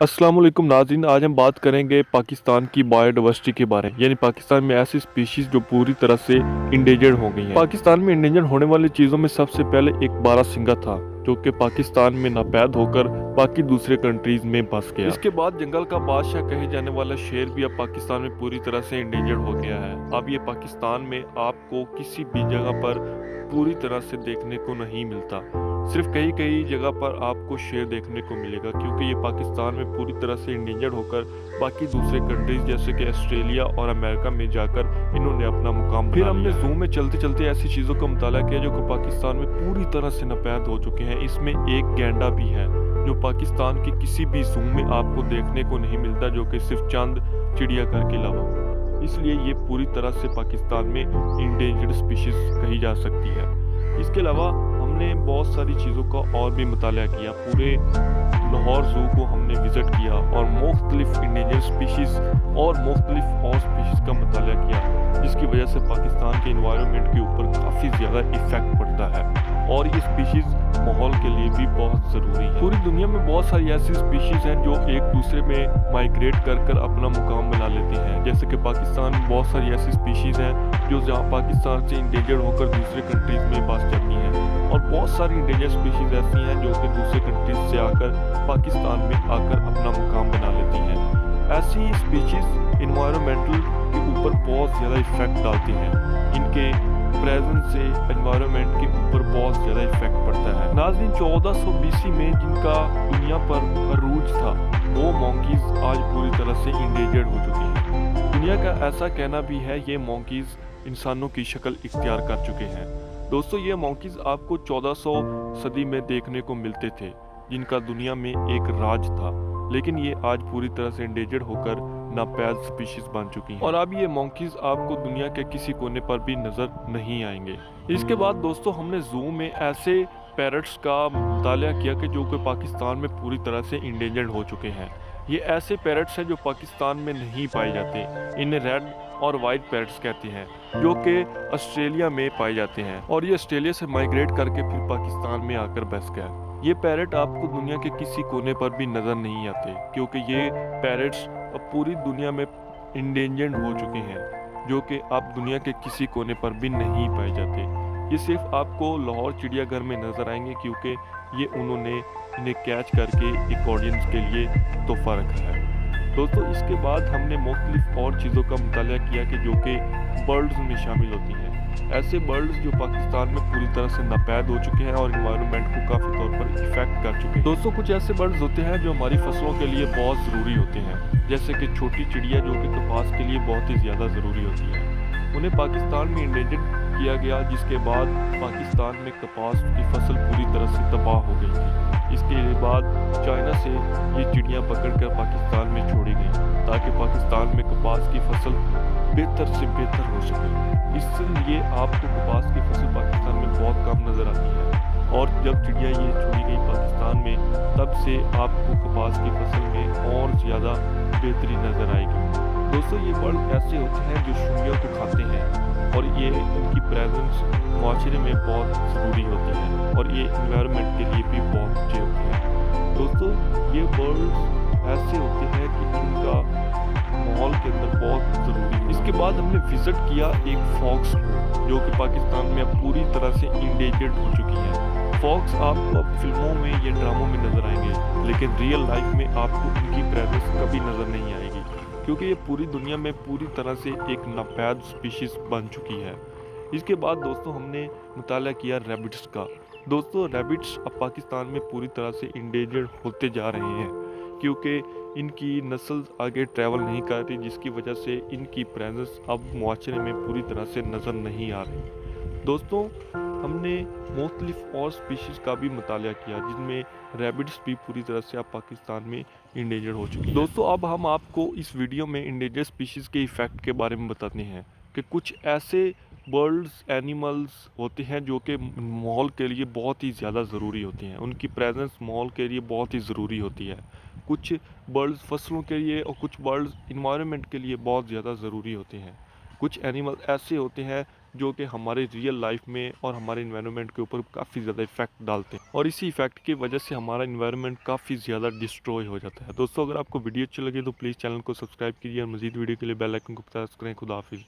अस्सलाम वालेकुम नाज़रीन, आज हम बात करेंगे पाकिस्तान की बायोडाइवर्सिटी के बारे में। यानी पाकिस्तान में ऐसी स्पीशीज़ जो पूरी तरह से इंडेंजर्ड हो गई हैं। पाकिस्तान में इंडेंजर्ड होने वाली चीज़ों में सबसे पहले एक बारहसिंगा था, जो कि पाकिस्तान में नापैद होकर बाकी दूसरे कंट्रीज में बस गया। इसके बाद जंगल का बादशाह कहे जाने वाला शेर भी अब पाकिस्तान में पूरी तरह से इंडेंजर्ड हो गया है। अब ये पाकिस्तान में आपको किसी भी जगह पर पूरी तरह से देखने को नहीं मिलता। सिर्फ कई कई जगह पर आपको शेर देखने को मिलेगा, क्योंकि ये पाकिस्तान में पूरी तरह से इंडेंजर्ड होकर बाकी दूसरे कंट्रीज जैसे कि ऑस्ट्रेलिया और अमेरिका में जाकर इन्होंने अपना मुकाम। फिर हमने जू में चलते चलते ऐसी चीज़ों का मुताला किया जो कि पाकिस्तान में पूरी तरह से नापैद हो चुके हैं। इसमें एक गैंडा भी है जो पाकिस्तान के किसी भी जू में आपको देखने को नहीं मिलता, जो कि सिर्फ चंद चिड़ियाघर के अलावा। इसलिए ये पूरी तरह से पाकिस्तान में इंडेंजर्ड स्पीशीज कही जा सकती है। इसके अलावा हमने बहुत सारी चीज़ों का और भी मुताला किया। पूरे लाहौर जू को हमने विज़िट किया और मुख्तलिफ इंडेंजर्ड स्पीशीज़ और मुख्तलिफ और स्पीशीज़ का मुताला किया, जिसकी वजह से पाकिस्तान के इन्वायरमेंट के ऊपर काफ़ी ज़्यादा इफ़ेक्ट पड़ता है और ये स्पीशीज़ माहौल के लिए भी बहुत ज़रूरी है। पूरी दुनिया में बहुत सारी ऐसी स्पीशीज़ हैं जो एक दूसरे में माइग्रेट कर कर अपना मुकाम बना लेती हैं। जैसे कि पाकिस्तान में बहुत सारी ऐसी स्पीशीज़ हैं जो जहाँ पाकिस्तान से इंडेंजर्ड होकर दूसरे कंट्रीज़ में बस जाती हैं, और बहुत सारी इंडेंजर्ड स्पीशीज़ ऐसी हैं जो कि दूसरे कंट्रीज से आकर पाकिस्तान में आकर अपना मुकाम बना लेती हैं। ऐसी स्पीशीज़ इन्वायरमेंटल के ऊपर बहुत ज़्यादा इफ़ेक्ट डालती हैं। इनके प्रेजेंस से एनवायरनमेंट के ऊपर बहुत ज़्यादा इफेक्ट पड़ता है। नाज़रीन, 1400 BC में जिनका दुनिया पर अरूज था, वो मॉन्कीज़ आज पूरी तरह से इंडेंजर्ड हो चुके हैं। दुनिया का ऐसा कहना भी है ये मॉन्कीज़ इंसानों की शक्ल इख्तियार कर चुके हैं। दोस्तों, ये मॉन्कीज़ आपको 1400 सदी में देखने को मिलते थे, जिनका दुनिया में एक राज था, लेकिन ये आज पूरी तरह से इंडेंजर्ड होकर नापैद स्पीशीज बन चुकी हैं और अब ये मॉन्कीज आपको दुनिया के किसी कोने पर भी नजर नहीं आएंगे। इसके बाद दोस्तों, हमने जू में ऐसे पैरट्स का मुताला किया कि जो कि पाकिस्तान में पूरी तरह से इंडेंजर्ड हो चुके हैं। ये ऐसे पैरट्स हैं जो पाकिस्तान में नहीं पाए जाते। इन्हें रेड और वाइट पैरट्स कहते हैं, जो कि ऑस्ट्रेलिया में पाए जाते हैं, और ये ऑस्ट्रेलिया से माइग्रेट करके फिर पाकिस्तान में आकर बस गया। ये पैरट आपको दुनिया के किसी कोने पर भी नज़र नहीं आते, क्योंकि ये पैरट्स अब पूरी दुनिया में इंडेंजर्ड हो चुके हैं, जो कि अब दुनिया के किसी कोने पर भी नहीं पाए जाते। ये सिर्फ आपको लाहौर चिड़ियाघर में नज़र आएंगे, क्योंकि ये उन्होंने इन्हें कैच करके एक ऑडियंस के लिए तोहफा रखा है। दोस्तों, इसके बाद हमने मुख्तलिफ और चीज़ों का मुताला किया कि जो कि बर्ड्स में शामिल होती हैं। ऐसे बर्ड्स जो पाकिस्तान में पूरी तरह से नापैद हो चुके हैं और इन्वायरमेंट को काफ़ी तौर पर इफेक्ट कर चुके हैं। दोस्तों, कुछ ऐसे बर्ड्स होते हैं जो हमारी फसलों के लिए बहुत ज़रूरी होते हैं, जैसे कि छोटी चिड़िया जो कि कपास के लिए बहुत ही ज़्यादा ज़रूरी होती है। उन्हें पाकिस्तान में इंडेंजर्ड किया गया, जिसके बाद पाकिस्तान में कपास की फसल पूरी तरह से तबाह हो गई थी। इसके बाद चाइना से ये चिड़ियाँ पकड़कर पाकिस्तान में छोड़ी गई, ताकि पाकिस्तान में कपास की फसल बेहतर से बेहतर हो सके। इसलिए आपको कपास की फसल पाकिस्तान में बहुत कम नज़र आती है, और जब चिड़िया ये छोड़ी गई पाकिस्तान में, तब से आपको कपास की फसल में और ज़्यादा बेहतरी नज़र आएगी। दोस्तों, ये बर्ड ऐसे होते हैं जो शुंडियों को खाते हैं, और ये इनकी प्रेजेंस माशरे में बहुत ज़रूरी होती है, और ये इन्वायरमेंट के लिए भी बहुत अच्छे होते हैं। दोस्तों, ये बर्ड्स ऐसे होते हैं कि इनका माहौल के अंदर बहुत ज़रूरी है। इसके बाद हमने विज़िट किया एक फॉक्स को, जो कि पाकिस्तान में अब पूरी तरह से इंडेंजर्ड हो चुकी है। फॉक्स आपको अब फिल्मों में या ड्रामों में नज़र आएंगे, लेकिन रियल लाइफ में आपको इनकी प्रेजेंस कभी नज़र नहीं आएगी, क्योंकि ये पूरी दुनिया में पूरी तरह से एक नापैद स्पीशीज़ बन चुकी है। इसके बाद दोस्तों, हमने मुताला किया रैबिट्स का। दोस्तों, रैबिट्स अब पाकिस्तान में पूरी तरह से इंडेंजर्ड होते जा रहे हैं, क्योंकि इनकी नस्ल आगे ट्रैवल नहीं कर रही, जिसकी वजह से इनकी प्रेजेंस अब मुआशरे में पूरी तरह से नज़र नहीं आ रही। दोस्तों, हमने मुख्तलिफ और स्पीशीज़ का भी मुताला किया, जिनमें रैबिट्स भी पूरी तरह से अब पाकिस्तान में इंडेंजर्ड हो चुकी है। दोस्तों, अब हम आपको इस वीडियो में इंडेंजर्ड स्पीशीज़ के इफ़ेक्ट के बारे में बताते हैं कि कुछ ऐसे बर्ड्स एनिमल्स होते हैं जो कि माहौल के लिए बहुत ही ज़्यादा ज़रूरी होते हैं। उनकी प्रेजेंस माहौल के लिए बहुत ही ज़रूरी होती है। कुछ बर्ड्स फसलों के लिए और कुछ बर्ड्स इन्वायरमेंट के लिए बहुत ज़्यादा ज़रूरी होते हैं। कुछ एनिमल ऐसे होते हैं जो कि हमारे रियल लाइफ में और हमारे इन्वायरमेंट के ऊपर काफ़ी ज़्यादा इफेक्ट डालते हैं, और इसी इफेक्ट की वजह से हमारा इन्वायरमेंट काफ़ी ज़्यादा डिस्ट्रॉय हो जाता है। दोस्तों, अगर आपको वीडियो अच्छी लगी तो प्लीज़ चैनल को सब्सक्राइब कीजिए और मजीद वीडियो के लिए बेल आइकन को प्रेस करें। खुदा हाफिज़।